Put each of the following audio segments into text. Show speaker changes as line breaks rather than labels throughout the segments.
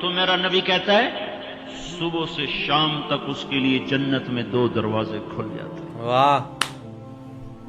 تو میرا نبی کہتا ہے صبح سے شام تک اس کے لیے جنت میں 2 دروازے کھل جاتے ہیں.
واہ،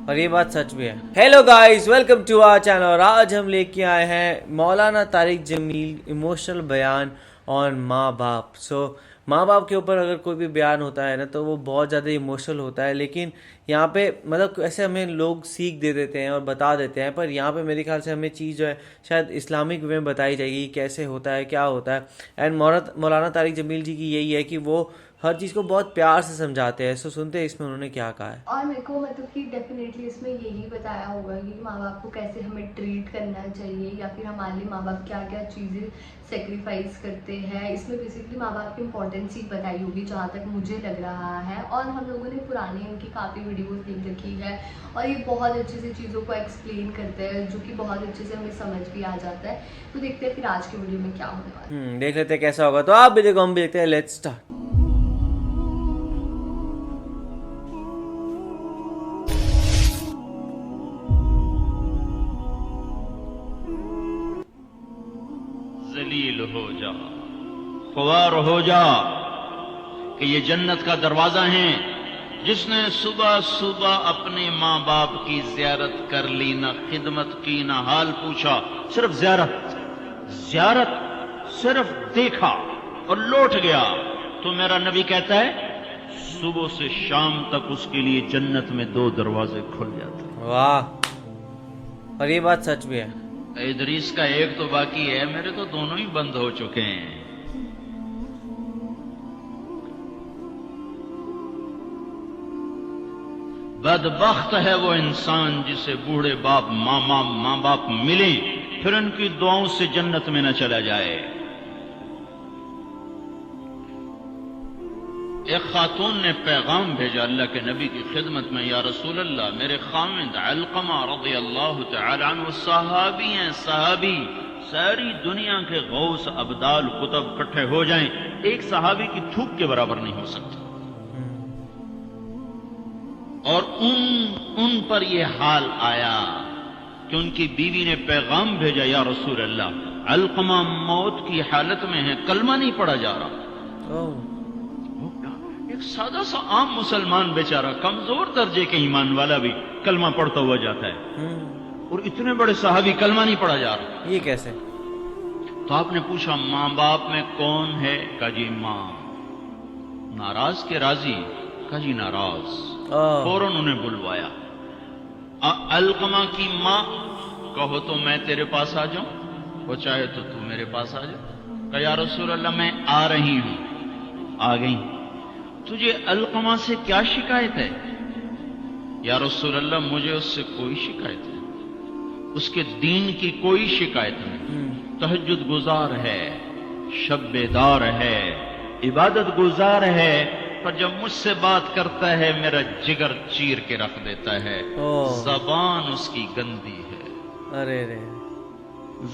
اور یہ بات سچ بھی ہے. Hello guys, welcome to our channel. اور آج ہم لے کے آئے ہیں مولانا طارق جمیل ایموشنل بیان آن ماں باپ. ماں باپ کے اوپر اگر کوئی بھی بیان ہوتا ہے نا تو وہ بہت زیادہ ایموشنل ہوتا ہے، لیکن یہاں پہ مطلب ایسے ہمیں لوگ سیکھ دے دیتے ہیں اور بتا دیتے ہیں، پر یہاں پہ میرے خیال سے ہمیں چیز جو ہے شاید اسلامک وے میں بتائی جائے گی کیسے ہوتا ہے، کیا ہوتا ہے. اینڈ مولانا طارق جمیل جی کی یہی ہے کہ وہ ہر چیز کو بہت پیار سے سمجھاتے ہیں. سنتے ہیں اس میں انہوں نے کیا کہا ہے.
اور میرے کو مطلب کہ ڈیفینیٹلی اس میں یہی بتایا ہوگا کہ ماں باپ کو کیسے ہمیں ٹریٹ کرنا چاہیے، یا پھر ہمارے لیے ماں باپ کیا کیا چیزیں سیکریفائز کرتے ہیں. اس میں بیسکلی ماں باپ کی امپورٹینس ہی بتائی ہوگی جہاں تک مجھے لگ رہا ہے. اور ہم لوگوں نے پرانی ان کی کافی ویڈیوز دیکھ رکھی ہے اور یہ بہت اچھے سے چیزوں کو ایکسپلین کرتے ہیں جو کہ بہت اچھے سے ہمیں سمجھ بھی آ جاتا ہے. تو دیکھتے ہیں پھر آج کی ویڈیو میں کیا ہونے والا ہے.
دیکھ لیتے ہیں کیسا ہوگا. تو آپ بھی دیکھو، ہم بھی دیکھتے ہیں. Let's start.
ذلیل ہو جا، خوار ہو جا کہ یہ جنت کا دروازہ ہے. جس نے صبح صبح اپنے ماں باپ کی زیارت کر لی، نہ خدمت کی نہ حال پوچھا، صرف زیارت صرف دیکھا اور لوٹ گیا، تو میرا نبی کہتا ہے صبح سے شام تک اس کے لیے جنت میں 2 دروازے کھل جاتے ہیں.
واہ، اور یہ بات سچ بھی ہے.
ادریس کا ایک تو باقی ہے، میرے تو دونوں ہی بند ہو چکے ہیں. بدبخت ہے وہ انسان جسے بوڑھے باپ ماں باپ ملیں پھر ان کی دعاؤں سے جنت میں نہ چلا جائے. ایک خاتون نے پیغام بھیجا اللہ کے نبی کی خدمت میں، یا رسول اللہ، میرے خامند علقمہ رضی اللہ تعالی عنہ صحابی ہیں، صحابی، ساری دنیا کے غوث ابدال کتب کٹھے ہو جائیں، ایک صحابی کی تھوک کے برابر نہیں ہو سکتا. اور ان پر یہ حال آیا کہ ان کی بیوی نے پیغام بھیجا، یا رسول اللہ، علقمہ موت کی حالت میں ہے، کلمہ نہیں پڑھا جا رہا. ایک سادہ سا عام مسلمان بیچارہ، کمزور درجے کے ایمان والا بھی کلمہ پڑھتا ہوا جاتا ہے، اور اتنے بڑے صحابی کلمہ نہیں پڑھا جا رہا.
یہ کیسے؟
تو آپ نے پوچھا ماں باپ میں کون ہے؟ کہا جی ماں. ناراض کے راضی؟ کہا جی ناراض. فوراً انہیں بلوایا. علقمہ کی ماں، کہو تو میں تیرے پاس آ جاؤں، وہ چاہے تو میرے پاس آ جا. کہا یا رسول اللہ میں آ رہی ہوں. آ گئی. تجھے علقمہ سے کیا شکایت ہے؟ یا رسول اللہ مجھے اس سے کوئی شکایت نہیں، اس کے دین کی کوئی شکایت نہیں. تہجد گزار ہے، شب بیدار ہے، عبادت گزار ہے، پر جب مجھ سے بات کرتا ہے میرا جگر چیر کے رکھ دیتا ہے. زبان اس کی گندی ہے،
ارے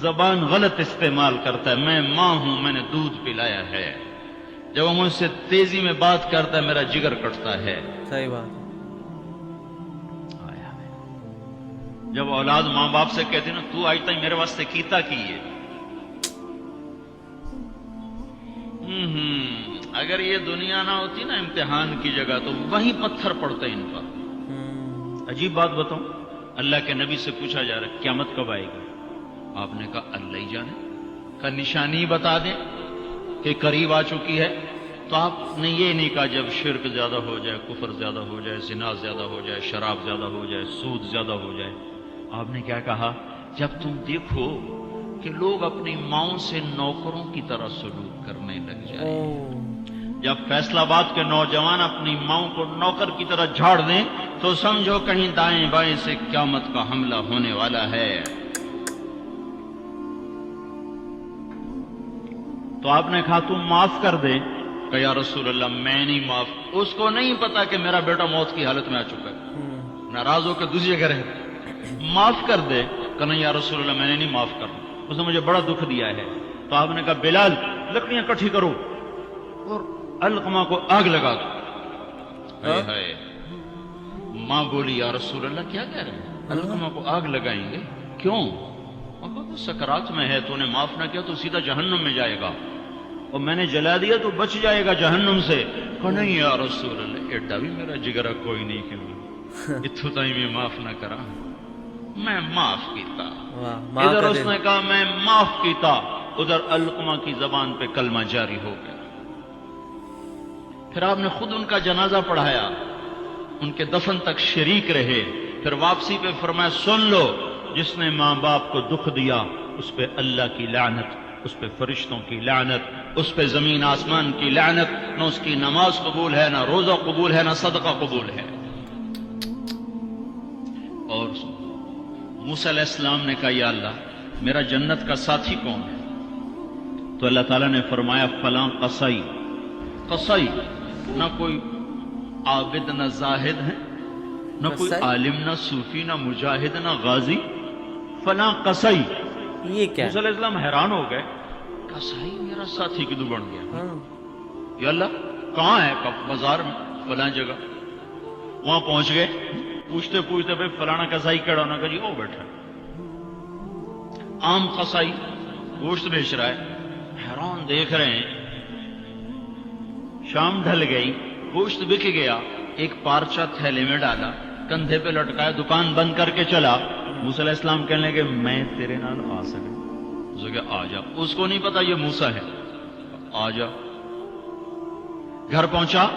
زبان غلط استعمال کرتا ہے. میں ماں ہوں، میں نے دودھ پلایا ہے، جب وہ مجھ سے تیزی میں بات کرتا ہے میرا جگر کٹتا ہے.
صحیح بات.
جب اولاد ماں باپ سے کہتی نا تو آج تک میرے واسطے کیتا کی ہے، اگر یہ دنیا نہ ہوتی نا امتحان کی جگہ تو وہیں پتھر پڑتے ان پر. عجیب بات بتاؤں، اللہ کے نبی سے پوچھا جا رہا ہے قیامت کب آئے گی؟ آپ نے کہا اللہ ہی جانے. کا نشانی بتا دیں کہ قریب آ چکی ہے. تو آپ نے یہ نہیں کہا جب شرک زیادہ ہو جائے، کفر زیادہ ہو جائے، زنا زیادہ ہو جائے، شراب زیادہ ہو جائے، سود زیادہ ہو جائے. آپ نے کیا کہا؟ جب تم دیکھو کہ لوگ اپنی ماؤں سے نوکروں کی طرح سلوک کرنے لگ جائیں، جب فیصلہ آباد کے نوجوان اپنی ماؤں کو نوکر کی طرح جھاڑ دیں تو سمجھو کہیں دائیں بائیں سے قیامت کا حملہ ہونے والا ہے. تو آپ نے کہا تم معاف کر دے. کہ یا رسول اللہ میں نہیں معاف. اس کو نہیں پتا کہ میرا بیٹا موت کی حالت میں آ چکا ہے، ناراض ہو کے دوسری جگہ رہے. معاف کر دے. کہ نہیں یا رسول اللہ میں نے نہیں معاف کرنا، اس نے مجھے بڑا دکھ دیا ہے. تو آپ نے کہا بلال لکڑیاں کٹھی کرو اور علقمہ کو آگ لگا دو. ہائے ہائے. ماں بولی یا رسول اللہ کیا کہہ رہے ہیں؟ علقمہ کو آگ لگائیں گے؟ کیوں؟ تو سکرات میں ہے، تو نے معاف نہ کیا تو سیدھا جہنم میں جائے گا. اور میں نے جلا دیا تو بچ جائے گا جہنم سے. کہا نہیں یا رسول اللہ ایڈا بھی میرا جگرا کوئی نہیں کہ اتھو تائی میں معاف نہ کرا. میں معاف کیتا. ادھر اس نے کہا میں معاف کیتا, ادھر علقمہ کی زبان پہ کلمہ جاری ہو گیا. پھر آپ نے خود ان کا جنازہ پڑھایا, ان کے دفن تک شریک رہے. پھر واپسی پہ فرمایا سن لو, جس نے ماں باپ کو دکھ دیا اس پہ اللہ کی لعنت, اس پہ فرشتوں کی لعنت, اس پہ زمین آسمان کی لعنت. نہ اس کی نماز قبول ہے, نہ روزہ قبول ہے, نہ صدقہ قبول ہے. اور موسیٰ علیہ السلام نے کہا یا اللہ میرا جنت کا ساتھی کون ہے؟ تو اللہ تعالیٰ نے فرمایا فلاں قصائی. قصائی نہ کوئی عابد نہ زاہد ہے, نہ کوئی عالم نہ صوفی نہ مجاہد نہ غازی, فلاں قصائی.
یہ کیا؟
موسیٰ علیہ السلام حیران ہو گئے, قصائی میرا ساتھی کدو بن گیا؟ یا اللہ کہاں ہے؟ بازار میں فلاں جگہ. وہاں پہنچ گئے, پوچھتے پوچھتے پھر فلانا قصائی کڑا ہونا کہ جی وہ بیٹھا. عام قصائی گوشت بیچ رہا ہے, حیران دیکھ رہے ہیں. شام ڈھل گئی, گوشت بک گیا, ایک پارچہ تھیلے میں ڈالا, کندھے پہ لٹکایا, دکان بند کر کے چلا. موسیٰ علیہ السلام کہنے لگے میں تیرے نال آ سکا؟ اس نے کہا آ جا. اس کو نہیں پتا یہ موسیٰ ہے. آ جا. گھر پہنچا,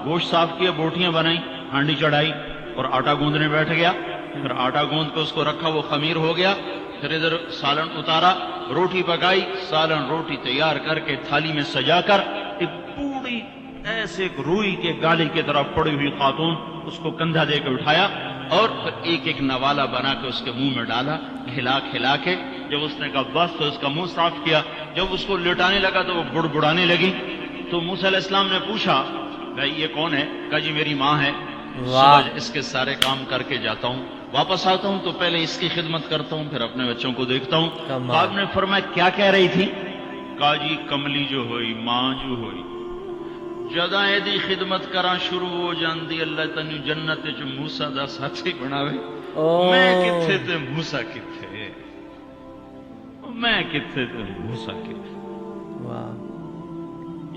گوشت صاف کیا, بوٹیاں بنائی, ہانڈی چڑھائی اور آٹا گوندنے بیٹھ گیا. پھر آٹا گوند کے اس کو رکھا, وہ خمیر ہو گیا. پھر ادھر سالن اتارا, روٹی پکائی, سالن روٹی تیار کر کے تھالی میں سجا کر ایک پوری ایسے روئی کے گالی کی طرح پڑی ہوئی خاتون, اس کو کندھا دے کے اٹھایا اور پھر ایک ایک نوالا بنا کے اس کے منہ میں ڈالا, کھلا کھلا کے. جب اس نے کہا بس تو اس کا منہ صاف کیا. جب اس کو لٹانے لگا تو وہ بڑبڑانے لگی. تو موسیٰ علیہ السلام نے پوچھا بھائی یہ کون ہے؟ کہا جی میری ماں ہے. صبح اس کے سارے کام کر کے جاتا ہوں, واپس آتا ہوں تو پہلے اس کی خدمت کرتا ہوں, پھر اپنے بچوں کو دیکھتا ہوں. آپ نے فرمایا کیا کہہ رہی تھی؟ کہا جی کملی جو ہوئی, ماں جو ہوئی, جدا دی خدمت کرا شروع ہو جاندی اللہ تنو جنت جو موسیٰ دا ساتھی بناوے. میں کتھے تے موسیٰ کتھے, میں کتھے تے موسیٰ کتھے.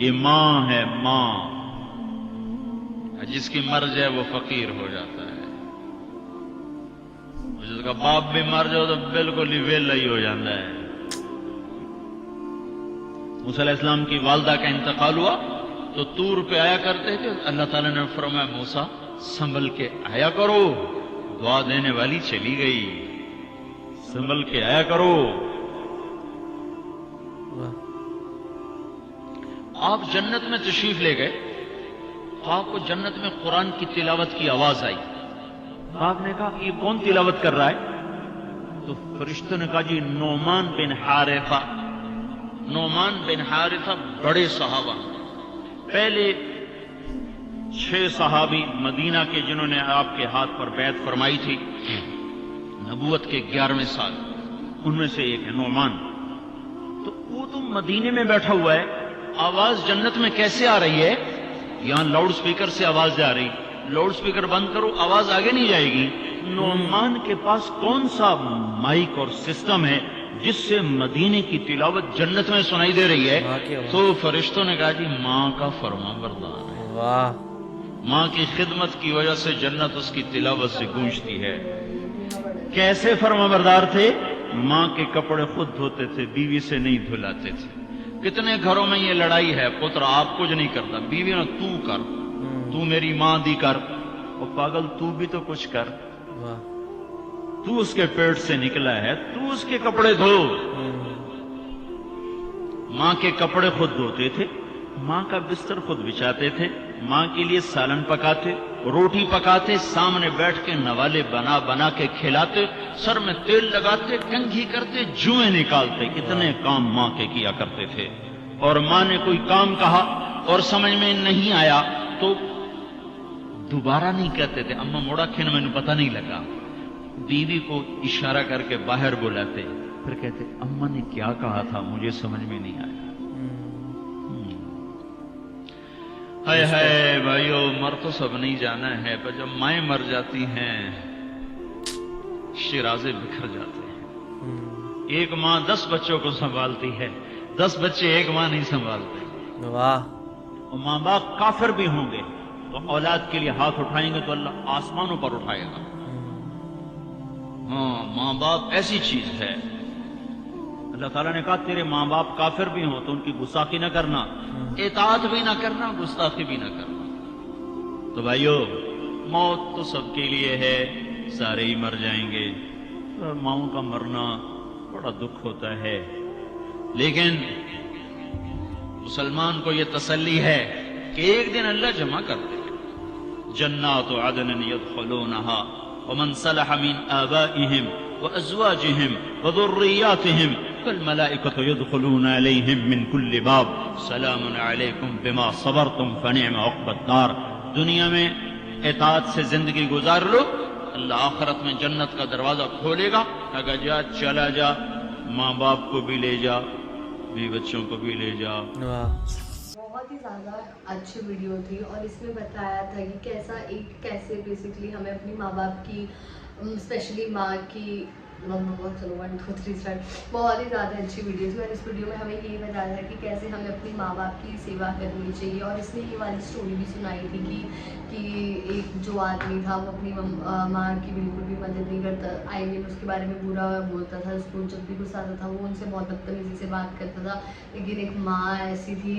یہ ماں ہے, ماں. جس کی مر جائے وہ فقیر ہو جاتا ہے, جس کا باپ بھی مر جائے تو بالکل ہی ویلا ہی ہو جاتا ہے. موسیٰ علیہ السلام کی والدہ کا انتقال ہوا تو طور پہ آیا کرتے تھے. اللہ تعالیٰ نے فرمایا موسیٰ سنبھل کے آیا کرو, دعا دینے والی چلی گئی, سنبھل کے آیا کرو. آپ جنت میں تشریف لے گئے تو آپ کو جنت میں قرآن کی تلاوت کی آواز آئی. آپ نے کہا یہ کون تلاوت کر رہا ہے؟ تو فرشتوں نے کہا جی نعمان بن حارثہ. نعمان بن حارثہ بڑے صحابہ, پہلے 6 صحابی مدینہ کے جنہوں نے آپ کے ہاتھ پر بیعت فرمائی تھی نبوت کے 11ویں سال, ان میں سے ایک ہے نعمان. تو وہ تو مدینے میں بیٹھا ہوا ہے, آواز جنت میں کیسے آ رہی ہے؟ یہاں لاؤڈ سپیکر سے آواز جا رہی, لاؤڈ سپیکر بند کرو آواز آگے نہیں جائے گی. نعمان کے پاس کون سا مائک اور سسٹم ہے جس سے مدینے کی تلاوت جنت میں سنائی دے رہی ہے؟ تو فرشتوں نے کہا جی ماں کا فرما بردار ہے. ماں کی خدمت کی وجہ سے جنت اس کی تلاوت سے گونجتی ہے. کیسے فرما بردار تھے؟ ماں کے کپڑے خود دھوتے تھے, بیوی سے نہیں دھلاتے تھے. کتنے گھروں میں یہ لڑائی ہے, پتر آپ کچھ نہیں کرتا, بیوی نے تو کر, تو میری ماں دی کر. اور پاگل تو بھی تو کچھ کر, تو اس کے پیٹ سے نکلا ہے, تو اس کے کپڑے دھو. ماں کے کپڑے خود دھوتے تھے, ماں کا بستر خود بچھاتے تھے, ماں کے لیے سالن پکاتے, روٹی پکاتے, سامنے بیٹھ کے نوالے بنا بنا کے کھلاتے, سر میں تیل لگاتے, کنگھی کرتے, جوئیں نکالتے. اتنے کام ماں کے کیا کرتے تھے. اور ماں نے کوئی کام کہا اور سمجھ میں نہیں آیا تو دوبارہ نہیں کہتے تھے اماں موڑا کھین میں نے پتہ نہیں لگا. بیوی کو اشارہ کر کے باہر بلاتے, پھر کہتے اماں نے کیا کہا تھا مجھے سمجھ میں نہیں آیا. ہائے ہائے بھائیو, مر تو سب نہیں جانا ہے, پر جب مائیں مر جاتی ہیں شیرازے بکھر جاتے ہیں. ایک ماں 10 بچوں کو سنبھالتی ہے, 10 بچے ایک ماں نہیں سنبھالتے.
واہ.
اور ماں باپ کافر بھی ہوں گے تو اولاد کے لیے ہاتھ اٹھائیں گے تو اللہ آسمانوں پر اٹھائے گا. ہاں ماں باپ ایسی چیز ہے. اللہ تعالیٰ نے کہا تیرے ماں باپ کافر بھی ہوں تو ان کی گستاخی نہ کرنا, اطاعت بھی نہ کرنا, گستاخی بھی نہ کرنا. تو بھائیو موت تو سب کے لیے ہے, سارے ہی مر جائیں گے. ماؤں کا مرنا بڑا دکھ ہوتا ہے, لیکن مسلمان کو یہ تسلی ہے کہ ایک دن اللہ جمع کر دے گا. جنات عدن يدخلونها ومن صلح من آبائهم وأزواجهم وذرياتهم والملائكة يدخلون عليهم من كل باب سلام عليكم بما صبرتم فنعم عقبى الدار. دنیا میں اطاعت سے زندگی گزار لو, اللہ آخرت میں جنت کا دروازہ کھولے گا. اگر جا چلا جا, ماں باپ کو بھی لے جا, بیوی بچوں کو بھی لے جا.
بہت ہی زیادہ اچھی ویڈیو تھی, اور اس میں بتایا تھا کہ کیسے بیسکلی ہمیں اپنی ماں باپ کی, اسپیشلی ماں کی, چلو 1 2 3 اسٹارٹ. بہت ہی زیادہ اچھی ویڈیو تھی, اور اس ویڈیو میں ہمیں یہی بتایا تھا کہ کیسے ہمیں اپنی ماں باپ کی سیوا کرنی چاہیے. اور اس میں یہ والی اسٹوری بھی سنائی تھی کہ ایک جو آدمی تھا وہ اپنی ماں کی بالکل بھی مدد نہیں کرتا, آئی مین اس کے بارے میں برا بولتا تھا, اس کو جب بھی غصہ آتا تھا وہ ان سے بہت بدتمیزی سے بات کرتا تھا. لیکن ایک ماں ایسی تھی,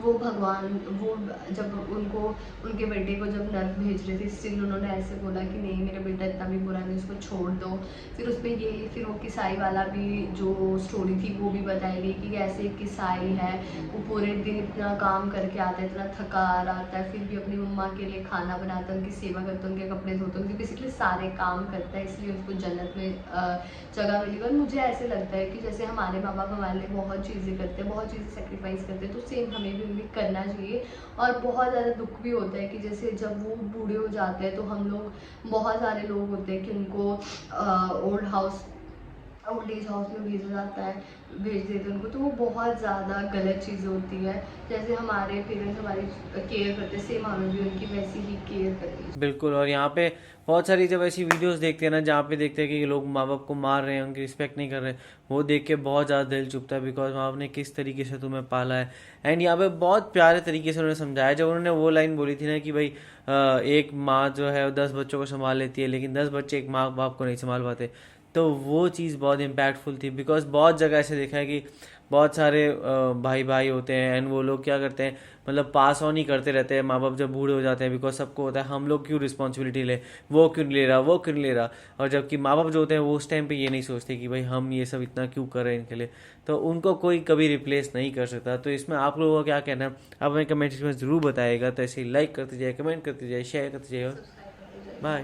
وہ بھگوان, وہ جب ان کے بیٹے کو جب نرک بھیج رہے تھے, اسٹل انہوں نے ایسے بولا کہ نہیں میرا بیٹا اتنا بھی برا نہیں, اس کو چھوڑ دو. پھر اس میں پھر وہ کسائی والا بھی جو اسٹوری تھی وہ بھی بتائی گئی کہ ایسے ایک کسائی ہے, وہ پورے دن اتنا کام کر کے آتا ہے, اتنا تھکا آتا ہے, پھر بھی اپنی مما کے لیے کھانا بناتا ہے, ان کی سیوا کرتا ہے, ان کے کپڑے دھوتا ہے, ان کے بیسکلی سارے کام کرتا ہے, اس لیے اس کو جنت میں جگہ ملی. اور مجھے ایسے لگتا ہے کہ جیسے ہمارے ماں باپ ہمارے لیے بہت چیزیں کرتے ہیں, بہت چیزیں سیکریفائس کرتے ہیں, تو سیم ہمیں بھی کرنا چاہیے. اور بہت زیادہ دکھ بھی ہوتا ہے کہ جیسے جب وہ بوڑھے ہو جاتے ہیں تو ہم لوگ, بہت سارے لوگ ہوتے ہیں کہ ان کو اولڈ ایج ہاؤس میں بھیج دیتے ہیں ان کو, تو وہ بہت زیادہ غلط چیز ہوتی ہے. جیسے ہمارے پیرنٹس ہماری کیئر کرتے, سیم ہمیں بھی ان کی ویسی ہی کیئر کرنی.
بالکل. اور یہاں پہ بہت ساری جب ایسی ویڈیوز دیکھتے ہیں نا جہاں پہ دیکھتے ہیں کہ لوگ ماں باپ کو مار رہے ہیں, ان کی رسپیکٹ نہیں کر رہے, وہ دیکھ کے بہت زیادہ دل چبھتا ہے, بیکاز ماں باپ نے کس طریقے سے تمہیں پالا ہے. اینڈ یہاں پہ بہت پیارے طریقے سے انہوں نے سمجھایا, جب انہوں نے وہ لائن بولی تھی نا کہ بھائی ایک ماں جو ہے 10 بچوں کو سنبھال لیتی ہے, لیکن 10 بچے ایک ماں باپ کو نہیں سنبھال پاتے, تو وہ چیز بہت امپیکٹ فل تھی. بیکاز بہت جگہ ایسے دیکھا ہے کہ بہت سارے بھائی ہوتے ہیں, اینڈ وہ لوگ کیا کرتے ہیں, مطلب پاس آن ہی کرتے رہتے ہیں ماں باپ جب بوڑھے ہو جاتے ہیں, بیکاز سب کو ہوتا ہے ہم لوگ کیوں رسپانسبلٹی لیں, وہ کیوں نہیں لے رہا, وہ کیوں نہیں لے رہا. اور جب کہ ماں باپ جو ہوتے ہیں وہ اس ٹائم پہ یہ نہیں سوچتے کہ بھائی ہم یہ سب اتنا کیوں کر رہے ہیں ان کے لیے, تو ان کو کوئی کبھی ریپلیس نہیں کر سکتا. تو اس میں آپ لوگوں کا کیا کہنا ہے, آپ ہمیں کمنٹس میں ضرور بتائیے گا. تو ایسے ہی لائک کرتے جائے, کمنٹ کرتے جائے, شیئر کرتے جائے. بائے.